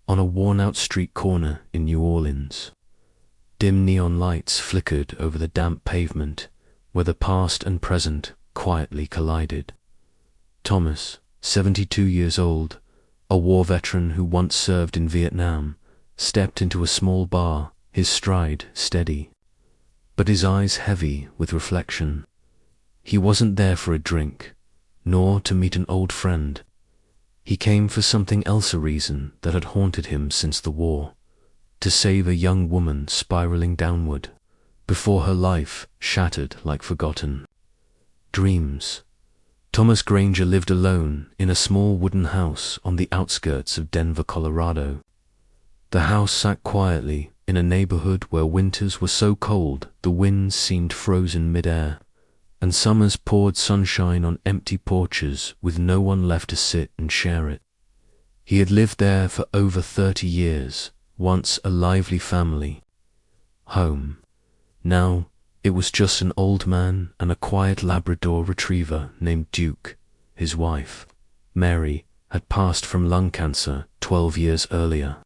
on a worn-out street corner in New Orleans. Dim neon lights flickered over the damp pavement where the past and present quietly collided. Thomas, 72 years old, a war veteran who once served in Vietnam, stepped into a small bar, his stride steady, but his eyes heavy with reflection. He wasn't there for a drink, nor to meet an old friend. He came for something else, a reason that had haunted him since the war, to save a young woman spiraling downward, before her life shattered like forgotten dreams. Thomas Granger lived alone in a small wooden house on the outskirts of Denver, Colorado. The house sat quietly in a neighborhood where winters were so cold the winds seemed frozen mid-air, and summers poured sunshine on empty porches with no one left to sit and share it. He had lived there for over 30 years, once a lively family home. Now it was just an old man and a quiet Labrador retriever named Duke. His wife, Mary, had passed from lung cancer 12 years earlier.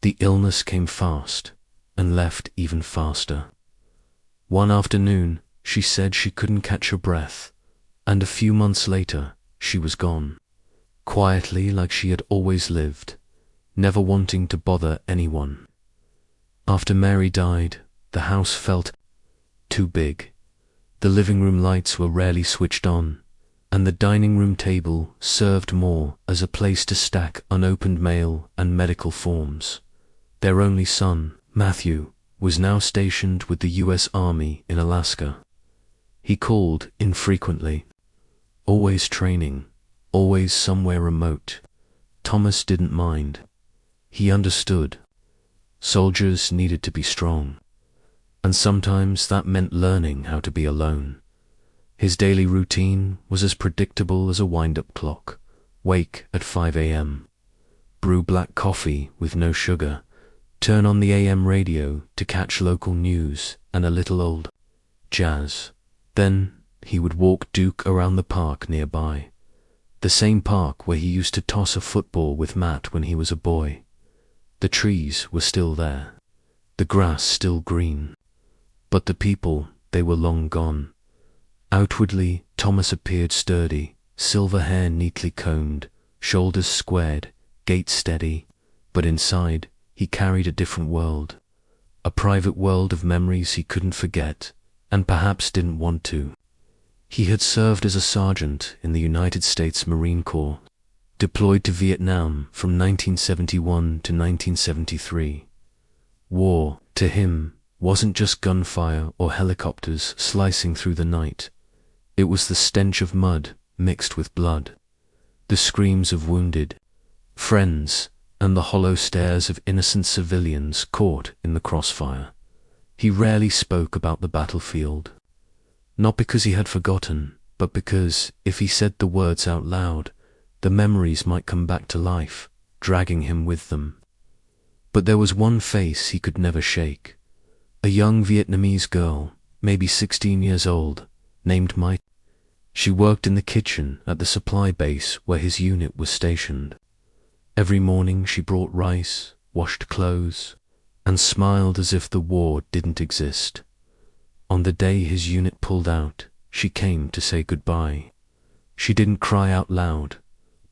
The illness came fast and left even faster. One afternoon, she said she couldn't catch her breath, and a few months later, she was gone, quietly like she had always lived, never wanting to bother anyone. After Mary died, the house felt too big. The living room lights were rarely switched on, and the dining room table served more as a place to stack unopened mail and medical forms. Their only son, Matthew, was now stationed with the U.S. Army in Alaska. He called infrequently, always training, always somewhere remote. Thomas didn't mind. He understood. Soldiers needed to be strong, and sometimes that meant learning how to be alone. His daily routine was as predictable as a wind-up clock. Wake at 5 a.m., brew black coffee with no sugar, turn on the AM radio to catch local news and a little old jazz. Then he would walk Duke around the park nearby, the same park where he used to toss a football with Matt when he was a boy. The trees were still there, the grass still green, but the people, they were long gone. Outwardly, Thomas appeared sturdy, silver hair neatly combed, shoulders squared, gait steady, but inside, he carried a different world, a private world of memories he couldn't forget, and perhaps didn't want to. He had served as a sergeant in the United States Marine Corps, deployed to Vietnam from 1971 to 1973. War, to him, wasn't just gunfire or helicopters slicing through the night. It was the stench of mud mixed with blood, the screams of wounded friends, and the hollow stares of innocent civilians caught in the crossfire. He rarely spoke about the battlefield, not because he had forgotten, but because, if he said the words out loud, the memories might come back to life, dragging him with them. But there was one face he could never shake. A young Vietnamese girl, maybe 16 years old, named Mai. She worked in the kitchen at the supply base where his unit was stationed. Every morning she brought rice, washed clothes, and smiled as if the war didn't exist. On the day his unit pulled out, she came to say goodbye. She didn't cry out loud,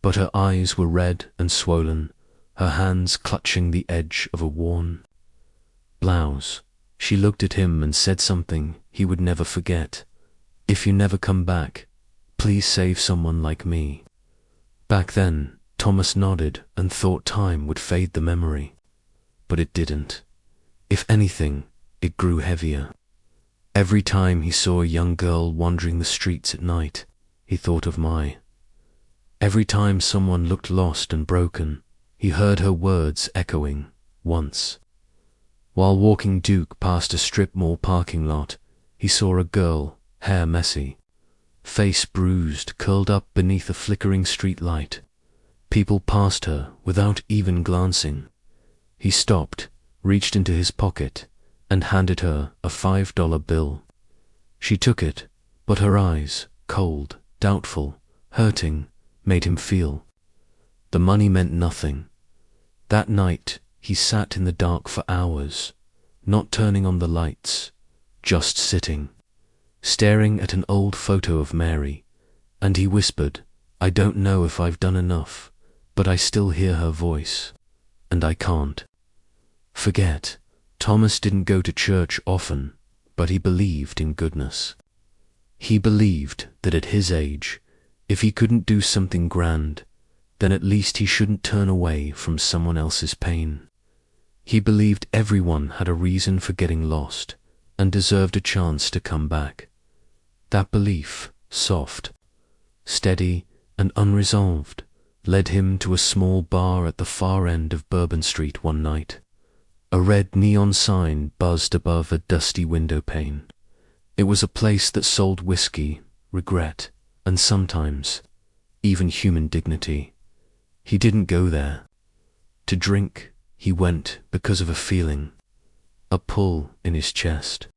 but her eyes were red and swollen, her hands clutching the edge of a worn blouse. She looked at him and said something he would never forget. "If you never come back, please save someone like me." Back then, Thomas nodded and thought time would fade the memory. But it didn't. If anything, it grew heavier. Every time he saw a young girl wandering the streets at night, he thought of Mai. Every time someone looked lost and broken, he heard her words echoing, once. While walking Duke past a strip mall parking lot, he saw a girl, hair messy, face bruised, curled up beneath a flickering street light. People passed her without even glancing. He stopped, reached into his pocket, and handed her a $5 bill. She took it, but her eyes, cold, doubtful, hurting, made him feel. The money meant nothing. That night, he sat in the dark for hours, not turning on the lights, just sitting, staring at an old photo of Mary, and he whispered, "I don't know if I've done enough, but I still hear her voice, and I can't forget." Thomas didn't go to church often, but he believed in goodness. He believed that at his age, if he couldn't do something grand, then at least he shouldn't turn away from someone else's pain. He believed everyone had a reason for getting lost and deserved a chance to come back. That belief, soft, steady, and unresolved, led him to a small bar at the far end of Bourbon Street one night. A red neon sign buzzed above a dusty window pane. It was a place that sold whiskey, regret, and sometimes even human dignity. He didn't go there to drink. He went because of a feeling, a pull in his chest.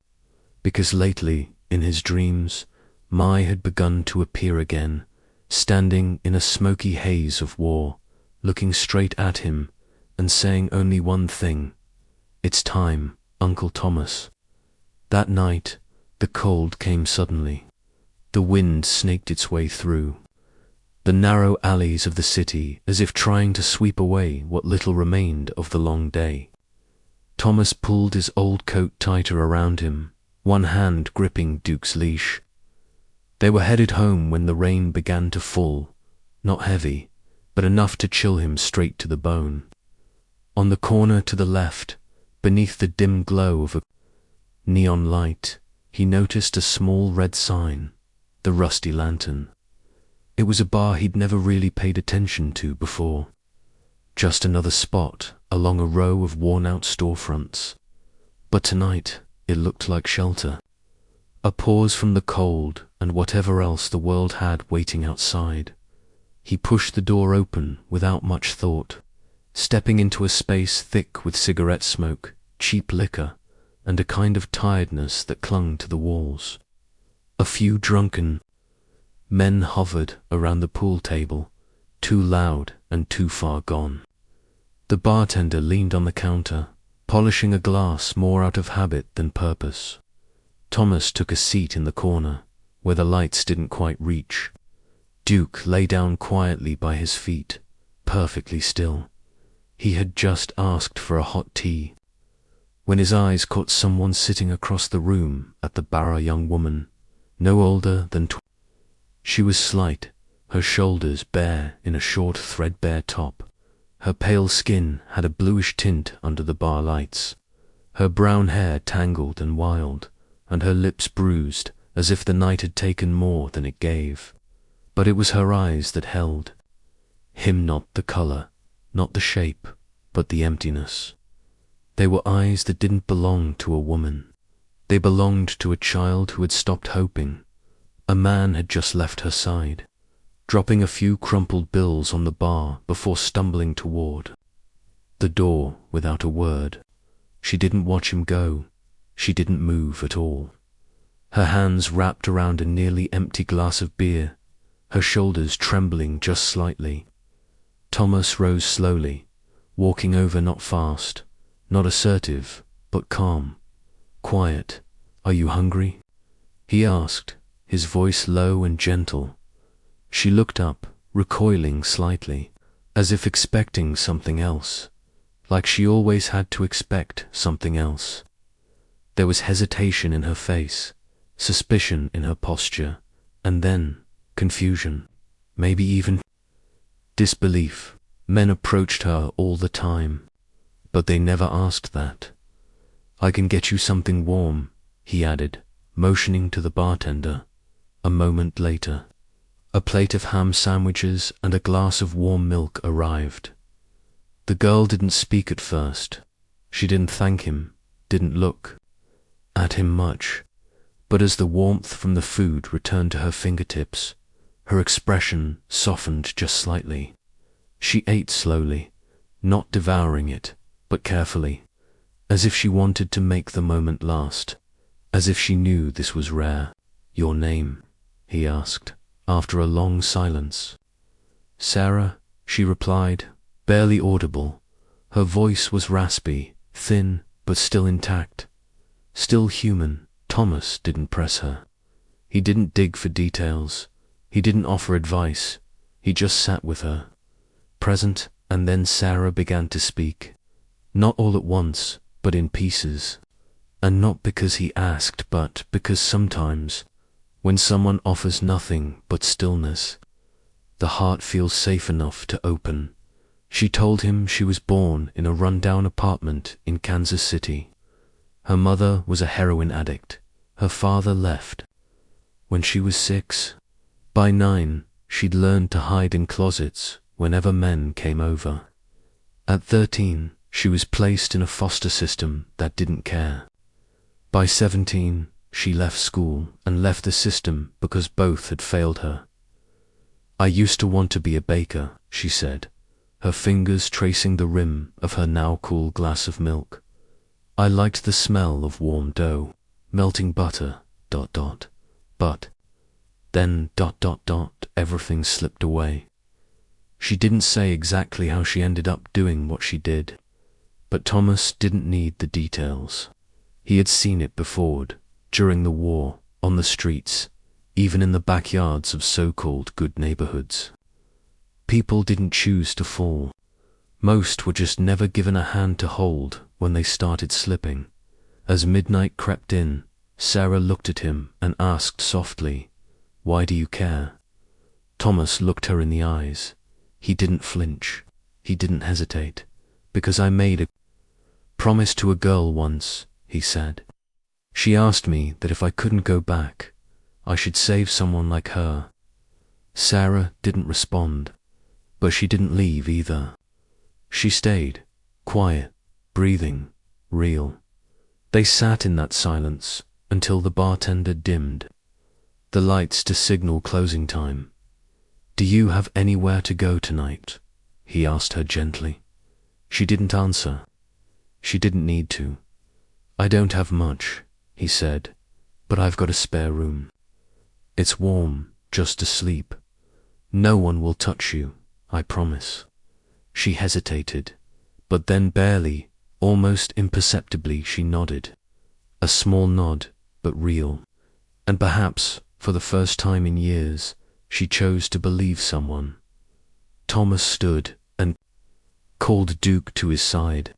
Because lately, in his dreams, Mai had begun to appear again, standing in a smoky haze of war, looking straight at him and saying only one thing: "It's time, Uncle Thomas." That night, the cold came suddenly. The wind snaked its way through the narrow alleys of the city as if trying to sweep away what little remained of the long day. Thomas pulled his old coat tighter around him, one hand gripping Duke's leash. They were headed home when the rain began to fall, not heavy, but enough to chill him straight to the bone. On the corner to the left, beneath the dim glow of a neon light, he noticed a small red sign, the Rusty Lantern. It was a bar he'd never really paid attention to before. Just another spot along a row of worn-out storefronts. But tonight, it looked like shelter. A pause from the cold and whatever else the world had waiting outside. He pushed the door open without much thought, stepping into a space thick with cigarette smoke, cheap liquor, and a kind of tiredness that clung to the walls. A few drunken men hovered around the pool table, too loud and too far gone. The bartender leaned on the counter, polishing a glass more out of habit than purpose. Thomas took a seat in the corner, where the lights didn't quite reach. Duke lay down quietly by his feet, perfectly still. He had just asked for a hot tea, when his eyes caught someone sitting across the room at the bar, a young woman, no older than 20. She was slight, her shoulders bare in a short threadbare top. Her pale skin had a bluish tint under the bar lights, her brown hair tangled and wild, and her lips bruised as if the night had taken more than it gave. But it was her eyes that held him, not the color, not the shape, but the emptiness. They were eyes that didn't belong to a woman. They belonged to a child who had stopped hoping. A man had just left her side, dropping a few crumpled bills on the bar before stumbling toward the door without a word. She didn't watch him go. She didn't move at all. Her hands wrapped around a nearly empty glass of beer, her shoulders trembling just slightly. Thomas rose slowly, walking over, not fast, not assertive, but calm, quiet. "Are you hungry?" he asked, his voice low and gentle. She looked up, recoiling slightly, as if expecting something else, like she always had to expect something else. There was hesitation in her face, suspicion in her posture, and then confusion, maybe even disbelief. Men approached her all the time, but they never asked that. "I can get you something warm," he added, motioning to the bartender. A moment later, a plate of ham sandwiches and a glass of warm milk arrived. The girl didn't speak at first. She didn't thank him, didn't look at him much. But as the warmth from the food returned to her fingertips, her expression softened just slightly. She ate slowly, not devouring it, but carefully, as if she wanted to make the moment last, as if she knew this was rare. "Your name?" he asked, after a long silence. "Sarah," she replied, barely audible, Her voice was raspy, thin, but still intact. Still human. Thomas didn't press her. He didn't dig for details. He didn't offer advice. He just sat with her, present, and then Sarah began to speak. Not all at once, but in pieces. And not because he asked, but because sometimes, when someone offers nothing but stillness, the heart feels safe enough to open. She told him she was born in a rundown apartment in Kansas City. Her mother was a heroin addict. Her father left when she was 6. By 9, she'd learned to hide in closets whenever men came over. At 13, she was placed in a foster system that didn't care. By 17, she left school and left the system because both had failed her. "I used to want to be a baker," she said, her fingers tracing the rim of her now cool glass of milk. "I liked the smell of warm dough, melting butter, ... But then ... everything slipped away." She didn't say exactly how she ended up doing what she did, but Thomas didn't need the details. He had seen it before, during the war, on the streets, even in the backyards of so-called good neighborhoods. People didn't choose to fall. Most were just never given a hand to hold when they started slipping. As midnight crept in, Sarah looked at him and asked softly, "Why do you care?" Thomas looked her in the eyes. He didn't flinch. He didn't hesitate. "Because I made a promise to a girl once," he said. "She asked me that if I couldn't go back, I should save someone like her." Sarah didn't respond, but she didn't leave either. She stayed, quiet, breathing, real. They sat in that silence until the bartender dimmed the lights to signal closing time. "Do you have anywhere to go tonight?" he asked her gently. She didn't answer. She didn't need to. "I don't have much," he said, "but I've got a spare room. It's warm, just asleep. No one will touch you, I promise." She hesitated, but then barely, almost imperceptibly, she nodded. A small nod, but real. And perhaps, for the first time in years, she chose to believe someone. Thomas stood and called Duke to his side.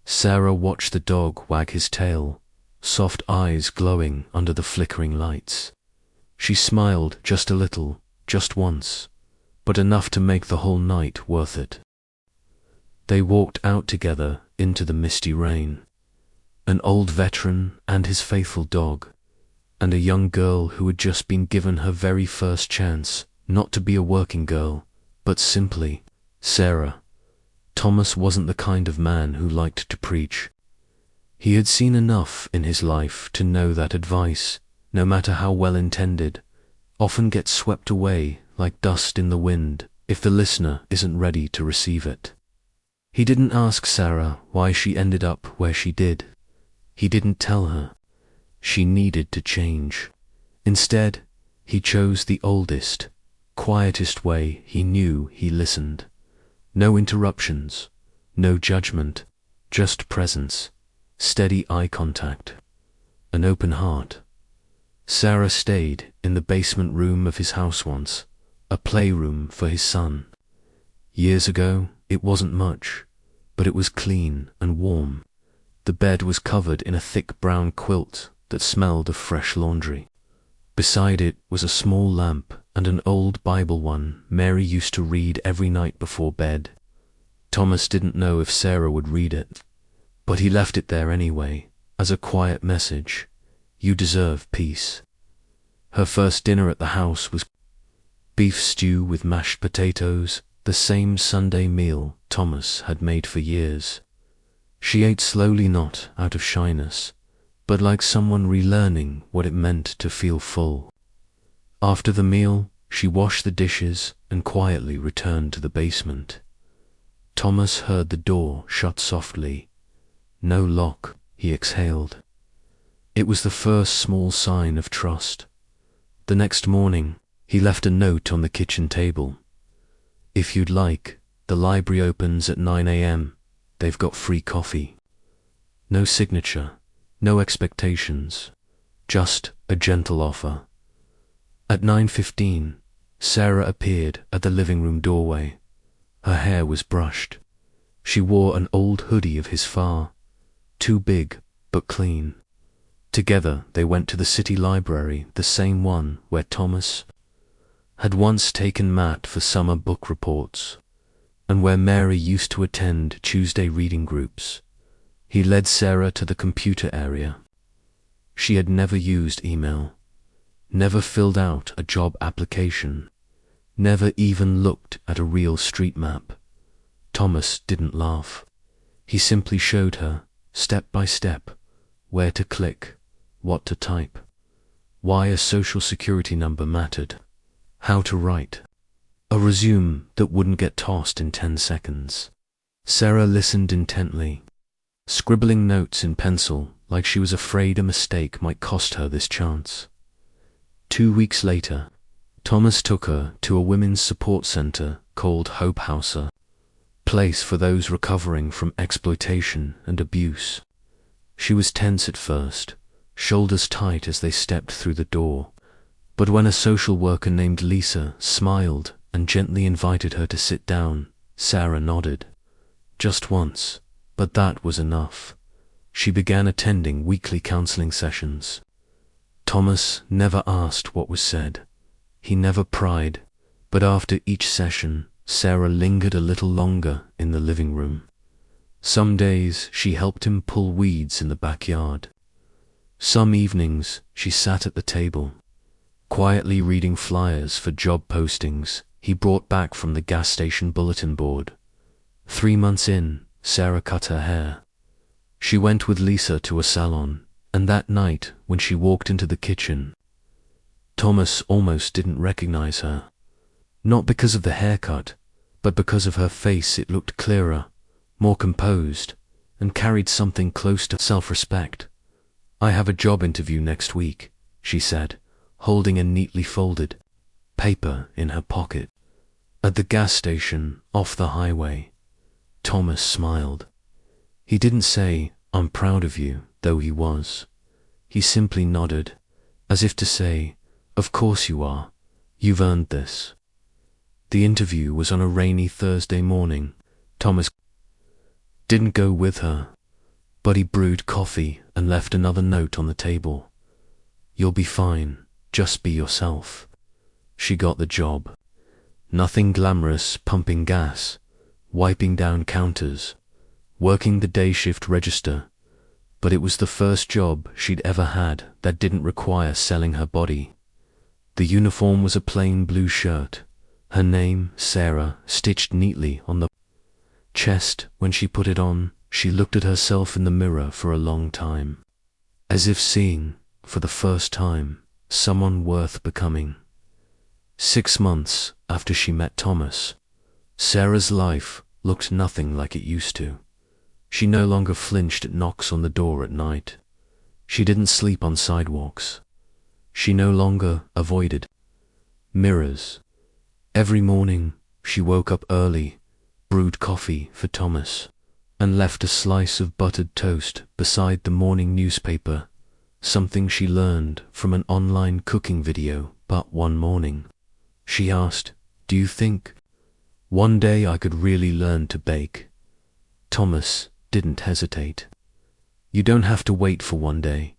Sarah watched the dog wag his tail, soft eyes glowing under the flickering lights. She smiled just a little, just once, but enough to make the whole night worth it. They walked out together into the misty rain. An old veteran and his faithful dog, and a young girl who had just been given her very first chance not to be a working girl, but simply Sarah. Thomas wasn't the kind of man who liked to preach. He had seen enough in his life to know that advice, no matter how well intended, often gets swept away like dust in the wind if the listener isn't ready to receive it. He didn't ask Sarah why she ended up where she did. He didn't tell her she needed to change. Instead, he chose the oldest, quietest way he knew. He listened. No interruptions, no judgment, just presence, steady eye contact, an open heart. Sarah stayed in the basement room of his house once, a playroom for his son. Years ago, it wasn't much, but it was clean and warm. The bed was covered in a thick brown quilt that smelled of fresh laundry. Beside it was a small lamp and an old Bible one Mary used to read every night before bed. Thomas didn't know if Sarah would read it, but he left it there anyway, as a quiet message. You deserve peace. Her first dinner at the house was beef stew with mashed potatoes, the same Sunday meal Thomas had made for years. She ate slowly, not out of shyness, but like someone relearning what it meant to feel full. After the meal, she washed the dishes and quietly returned to the basement. Thomas heard the door shut softly. No lock, he exhaled. It was the first small sign of trust. The next morning, he left a note on the kitchen table. If you'd like, the library opens at 9 a.m. they've got free coffee. No signature, no expectations, just a gentle offer. At 9:15, Sarah appeared at the living room doorway. Her hair was brushed. She wore an old hoodie of his far, too big but clean. Together they went to the city library, the same one where Thomas had once taken Matt for summer book reports, and where Mary used to attend Tuesday reading groups. He led Sarah to the computer area. She had never used email, never filled out a job application, never even looked at a real street map. Thomas didn't laugh. He simply showed her, step by step, where to click, what to type, why a social security number mattered, how to write a resume that wouldn't get tossed in 10 seconds. Sarah listened intently, scribbling notes in pencil like she was afraid a mistake might cost her this chance. 2 weeks later, Thomas took her to a women's support center called Hope House, a place for those recovering from exploitation and abuse. She was tense at first, shoulders tight as they stepped through the door, but when a social worker named Lisa smiled and gently invited her to sit down, Sarah nodded. Just once, but that was enough. She began attending weekly counseling sessions. Thomas never asked what was said. He never pried, but after each session, Sarah lingered a little longer in the living room. Some days she helped him pull weeds in the backyard. Some evenings she sat at the table, quietly reading flyers for job postings he brought back from the gas station bulletin board. 3 months in, Sarah cut her hair. She went with Lisa to a salon, and that night when she walked into the kitchen, Thomas almost didn't recognize her. Not because of the haircut, but because of her face. It looked clearer, more composed, and carried something close to self-respect. "I have a job interview next week," she said, holding a neatly folded paper in her pocket. At the gas station, off the highway, Thomas smiled. He didn't say, "I'm proud of you," though he was. He simply nodded, as if to say, "Of course you are. You've earned this." The interview was on a rainy Thursday morning. Thomas didn't go with her, but he brewed coffee and left another note on the table. "You'll be fine. Just be yourself." She got the job. Nothing glamorous, pumping gas, wiping down counters, working the day shift register, but it was the first job she'd ever had that didn't require selling her body. The uniform was a plain blue shirt, her name, Sarah, stitched neatly on the chest. When she put it on, she looked at herself in the mirror for a long time, as if seeing, for the first time, someone worth becoming. 6 months after she met Thomas, Sarah's life looked nothing like it used to. She no longer flinched at knocks on the door at night. She didn't sleep on sidewalks. She no longer avoided mirrors. Every morning, she woke up early, brewed coffee for Thomas, and left a slice of buttered toast beside the morning newspaper, something she learned from an online cooking video. But one morning, she asked, "Do you think one day I could really learn to bake?" Thomas didn't hesitate. "You don't have to wait for one day.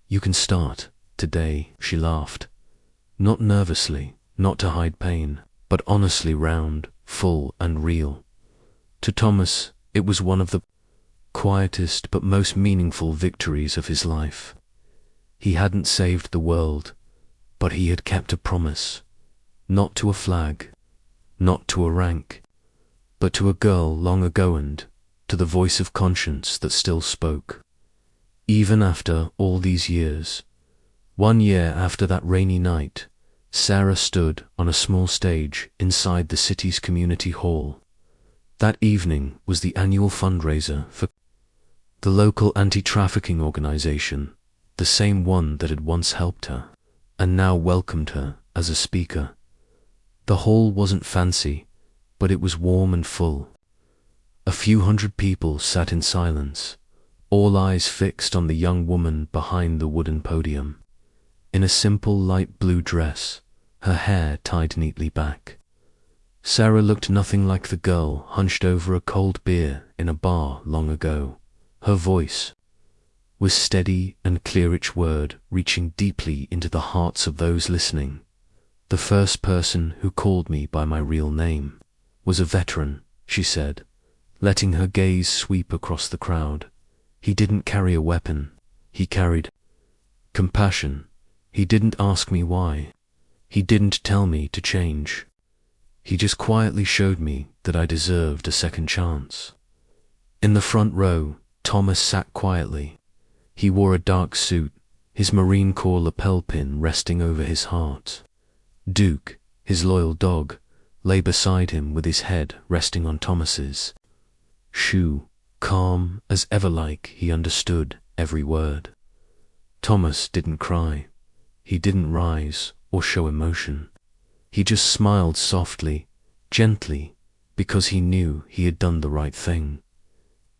You can start today," she laughed. Not nervously, not to hide pain, but honestly round, full and real. To Thomas, it was one of the quietest but most meaningful victories of his life. He hadn't saved the world, but he had kept a promise. Not to a flag, not to a rank, but to a girl long ago and to the voice of conscience that still spoke. Even after all these years, 1 year after that rainy night, Sarah stood on a small stage inside the city's community hall. That evening was the annual fundraiser for the local anti-trafficking organization, the same one that had once helped her, and now welcomed her as a speaker. The hall wasn't fancy, but it was warm and full. A few hundred people sat in silence, all eyes fixed on the young woman behind the wooden podium. In a simple light blue dress, her hair tied neatly back. Sarah looked nothing like the girl hunched over a cold beer in a bar long ago. Her voice was steady and clear, each word reaching deeply into the hearts of those listening. The first person who called me by my real name was a veteran, she said, letting her gaze sweep across the crowd. He didn't carry a weapon. He carried compassion. He didn't ask me why. He didn't tell me to change. He just quietly showed me that I deserved a second chance. In the front row, Thomas sat quietly. He wore a dark suit, his Marine Corps lapel pin resting over his heart. Duke, his loyal dog, lay beside him with his head resting on Thomas's shoe, calm as ever, like he understood every word. Thomas didn't cry. He didn't rise or show emotion. He just smiled softly, gently, because he knew he had done the right thing.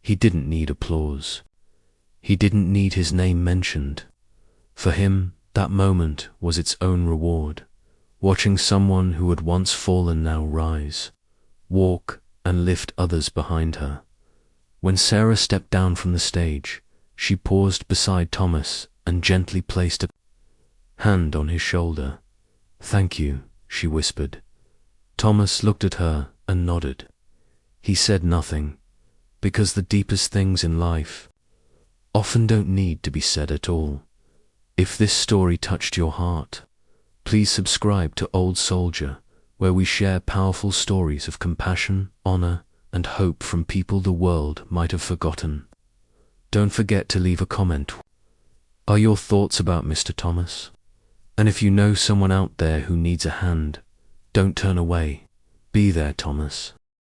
He didn't need applause. He didn't need his name mentioned. For him, that moment was its own reward, watching someone who had once fallen now rise, walk and lift others behind her. When Sarah stepped down from the stage, she paused beside Thomas and gently placed a hand on his shoulder. "Thank you," she whispered. Thomas looked at her and nodded. He said nothing, because the deepest things in life often don't need to be said at all. If this story touched your heart, please subscribe to Old Soldier, where we share powerful stories of compassion, honor, and hope from people the world might have forgotten. Don't forget to leave a comment. Are your thoughts about Mr. Thomas? And if you know someone out there who needs a hand, don't turn away. Be there, Thomas.